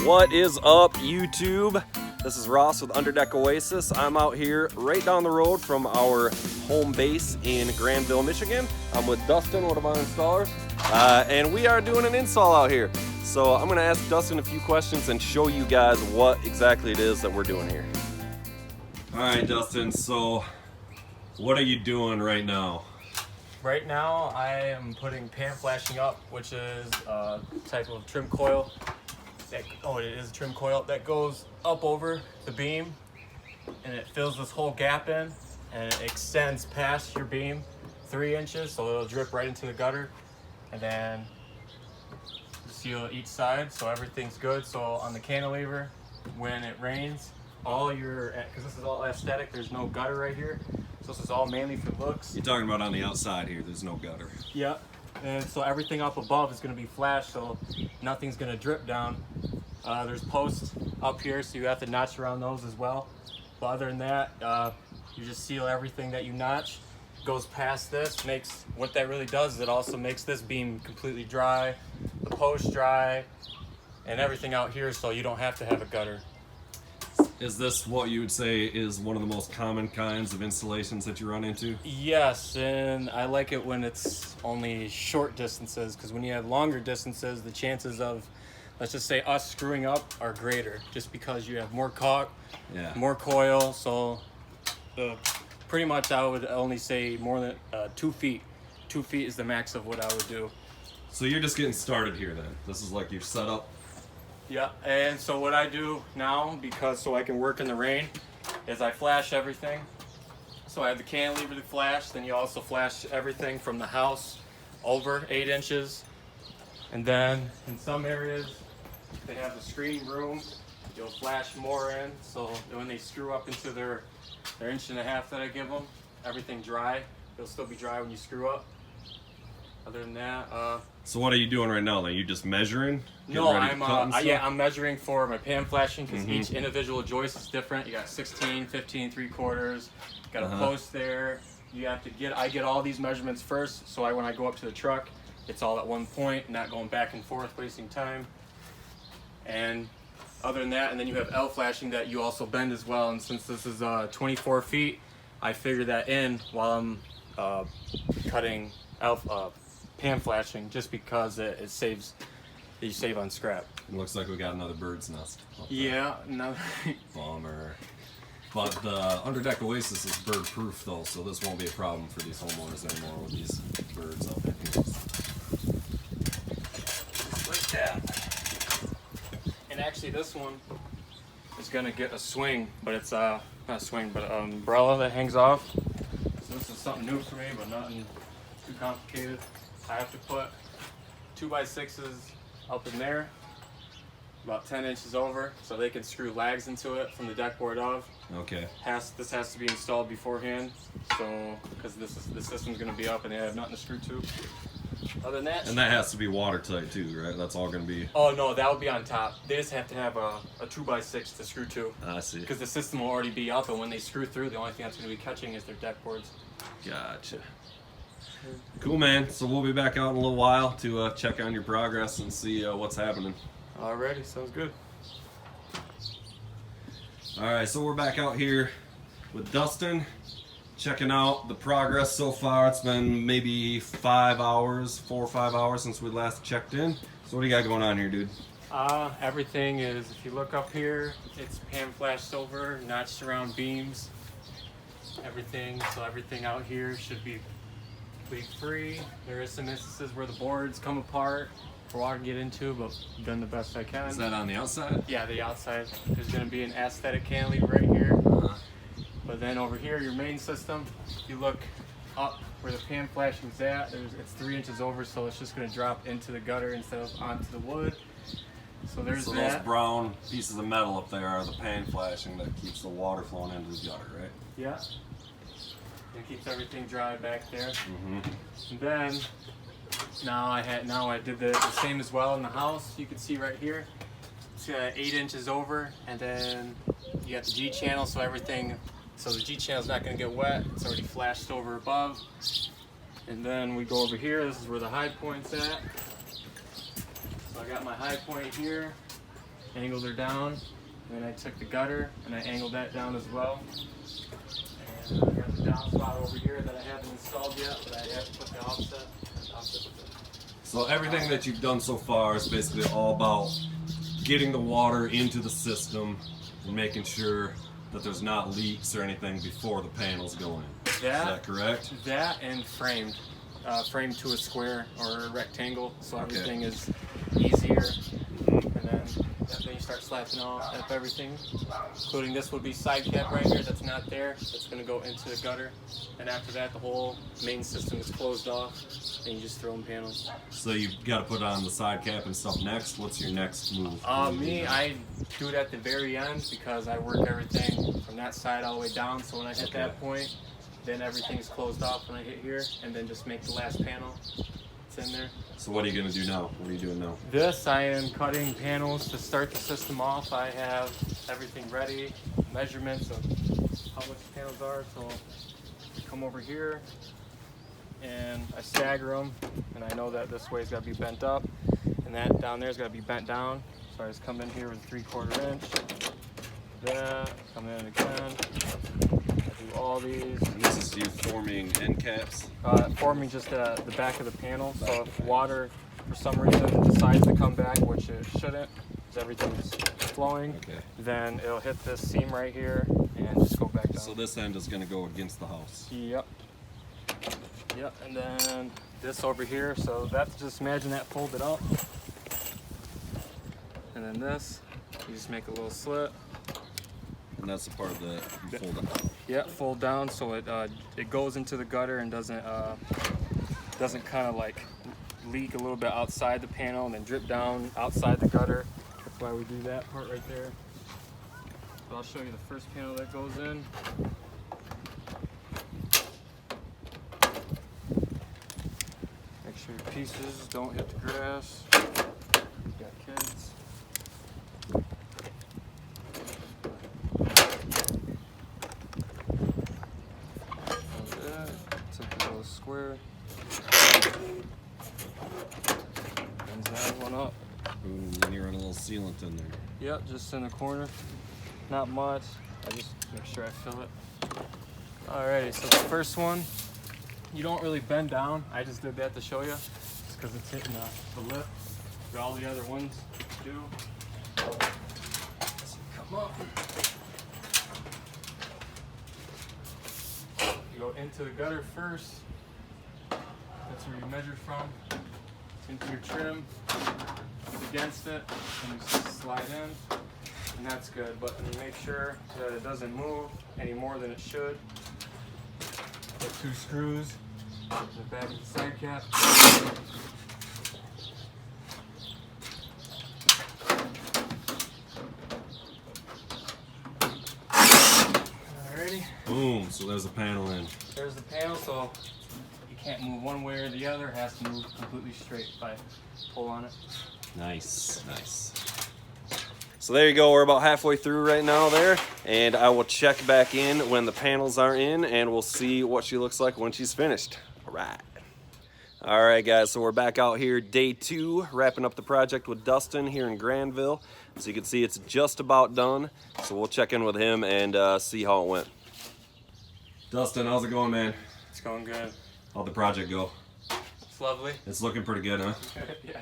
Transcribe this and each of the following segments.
What is up, YouTube? This is Ross with Underdeck Oasis. I'm out here right down the road from our home base in Grandville, Michigan. I'm with Dustin, one of our installers, and we are doing an install out here. So I'm gonna ask Dustin a few questions and show you guys what exactly it is that we're doing here. All right, Dustin, so what are you doing right now? Right now, I am putting pan flashing up, which is a type of trim coil. It is a trim coil that goes up over the beam, and it fills this whole gap in, and it extends past your beam 3 inches, so it'll drip right into the gutter, and then seal each side, so everything's good. So on the cantilever, when it rains, because this is all aesthetic, there's no gutter right here, so this is all mainly for looks. You're talking about on the outside here, there's no gutter. Yep. And so everything up above is going to be flashed, so nothing's going to drip down. There's posts up here, so you have to notch around those as well. But other than that, you just seal everything that you notch. Goes past this. What that really does is it also makes this beam completely dry, the post dry, and everything out here, so you don't have to have a gutter. Is this what you would say is one of the most common kinds of installations that you run into? Yes, and I like it when it's only short distances, because when you have longer distances, the chances of, let's just say, us screwing up are greater, just because you have more more coil. So pretty much I would only say more than 2 feet. 2 feet is the max of what I would do. So you're just getting started here then? This is like your setup? Yeah, and so what I do now, so I can work in the rain, is I flash everything. So I have the cantilever to flash, then you also flash everything from the house over 8 inches. And then in some areas, they have the screening room, you'll flash more in, so when they screw up into their 1.5 inches that I give them, everything dry. It'll still be dry when you screw up. Other than that, so what are you doing right now? Are you just measuring? No, I'm measuring for my pan flashing, because each individual joist is different. You got 16, 15, 3/4. Got a post there. I get all these measurements first, so when I go up to the truck, it's all at one point, not going back and forth, wasting time. And other than that, and then you have L flashing that you also bend as well. And since this is 24 feet, I figure that in while I'm cutting pan flashing, just because you save on scrap. It looks like we got another bird's nest. Yeah, no. Bummer. But the Underdeck Oasis is bird proof though, so this won't be a problem for these homeowners anymore with these birds up in here. Like that. And actually this one is gonna get a swing, but it's not a swing, but an umbrella that hangs off. So this is something new for me, but nothing too complicated. I have to put 2x6s up in there, about 10 inches over, so they can screw lags into it from the deck board of. Okay. This has to be installed beforehand, so because the system's going to be up and they have nothing to screw to. Other than that. And that has to be watertight too, right? That's all going to be. Oh no, that would be on top. They just have to have a 2x6 to screw to. I see. Because the system will already be up, and when they screw through, the only thing that's going to be catching is their deck boards. Gotcha. Cool, man. So we'll be back out in a little while to check on your progress and see what's happening. Alrighty, sounds good. All right, so we're back out here with Dustin, checking out the progress so far. It's been maybe 4 or 5 hours since we last checked in. So what do you got going on here, dude? Everything is, if you look up here, it's pan flashed silver, notched around beams. Everything out here should be leak free. There is some instances where the boards come apart for water to get into, but I've done the best I can. Is that on the outside? Yeah, the outside. There's going to be an aesthetic cantilever right here. But then over here, your main system, if you look up where the pan flashing's at, it's 3 inches over, so it's just going to drop into the gutter instead of onto the wood. So there's that. Those brown pieces of metal up there are the pan flashing that keeps the water flowing into the gutter, right? Yeah. It keeps everything dry back there. And then now I did the same as well in the house. You can see right here, it's 8 inches over, and then you got the G channel, so the G channel is not going to get wet. It's already flashed over above. And then we go over here. This is where the high point's at. So I got my high point here. angled her down. And then I took the gutter and I angled that down as well. And I got the downspout over here that I haven't installed yet, but I have to put the offset with it. So everything that you've done so far is basically all about getting the water into the system and making sure that there's not leaks or anything before the panels go in. Is that correct? That and framed. Framed to a square or a rectangle, so everything is easier. And then you start slapping up everything, including this would be side cap right here that's not there. That's going to go into the gutter. And after that, the whole main system is closed off, and you just throw in panels. So you've got to put on the side cap and stuff next. What's your next move? I do it at the very end because I work everything from that side all the way down. So when I hit that point, then everything's closed off when I hit here, and then just make the last panel. It's in there. So what are you going to do now? What are you doing now? This, I am cutting panels to start the system off. I have everything ready, measurements of how much the panels are. So I come over here and I stagger them, and I know that this way's got to be bent up, and that down there's got to be bent down. So I just come in here with a 3/4 inch. That, come in again. I do all these. And this is you forming end caps? Forming just the back of the panel. So if water, for some reason, decides to come back, which it shouldn't, because everything's flowing, then it'll hit this seam right here and just go back down. So this end is going to go against the house? Yep. Yep, and then this over here, so that's just imagine that folded up. And then this, you just make a little slit. And that's the part that you fold out. Yeah, fold down so it goes into the gutter and doesn't kind of like leak a little bit outside the panel and then drip down outside the gutter. That's why we do that part right there. So I'll show you the first panel that goes in. Make sure your pieces don't hit the grass. You got kids. Square. Bends that one up. Ooh, and you run a little sealant in there. Yep, just in the corner. Not much. I just make sure I fill it. Alrighty, so the first one, you don't really bend down. I just did that to show you, just because it's hitting the lip. But all the other ones do. So come up. You go into the gutter first. That's where you measure from. Into your trim, against it, and you slide in, and that's good. But you make sure that it doesn't move any more than it should. Put 2 screws in the back of the side cap. Alrighty. Boom, so there's a panel in. There's the panel, so you can't move one way or the other. It has to move completely straight if I pull on it. Nice, nice. So there you go, we're about halfway through right now there, and I will check back in when the panels are in, and we'll see what she looks like when she's finished. All right, guys, so we're back out here, day 2, wrapping up the project with Dustin here in Grandville. So you can see it's just about done, so we'll check in with him and see how it went. Dustin, how's it going, man? It's going good. How'd the project go? It's lovely. It's looking pretty good, huh? Yeah,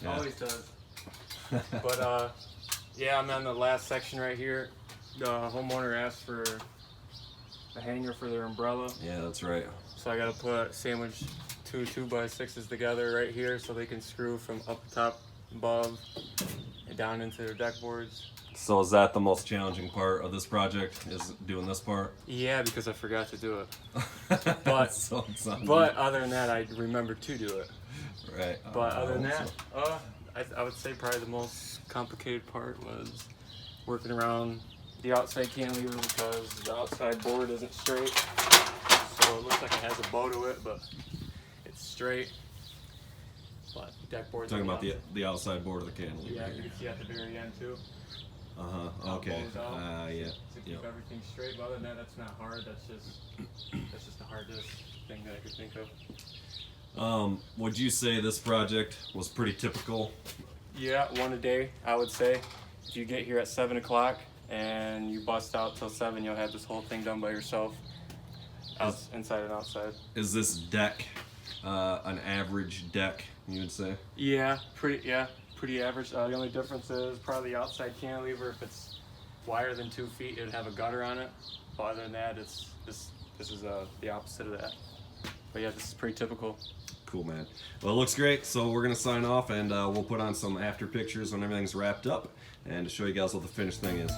always does. But yeah, I'm on the last section right here. The homeowner asked for a hanger for their umbrella. Yeah, that's right. So I gotta sandwich 2 2x6s together right here so they can screw from up top above and down into their deck boards. So is that the most challenging part of this project, is doing this part? Yeah, because I forgot to do it. But, so but other than that, I remembered to do it. Right. But other than that, I would say probably the most complicated part was working around the outside cantilever because the outside board isn't straight. So it looks like it has a bow to it, but it's straight. But deck board's talking about the outside board of the cantilever. Yeah, you can see at the very end too. Okay. Yeah. To keep everything straight. But other than that, that's not hard. That's just the hardest thing that I could think of. Would you say this project was pretty typical? Yeah, one a day, I would say. if you get here at 7 o'clock and you bust out till 7, you'll have this whole thing done by yourself, inside and outside. Is this deck an average deck, you would say? Yeah, pretty average. The only difference is probably the outside cantilever. If it's wider than 2 feet, it would have a gutter on it. But other than that, this is the opposite of that. But yeah, this is pretty typical. Cool, man. Well, it looks great. So we're gonna sign off, and we'll put on some after pictures when everything's wrapped up, and to show you guys what the finished thing is.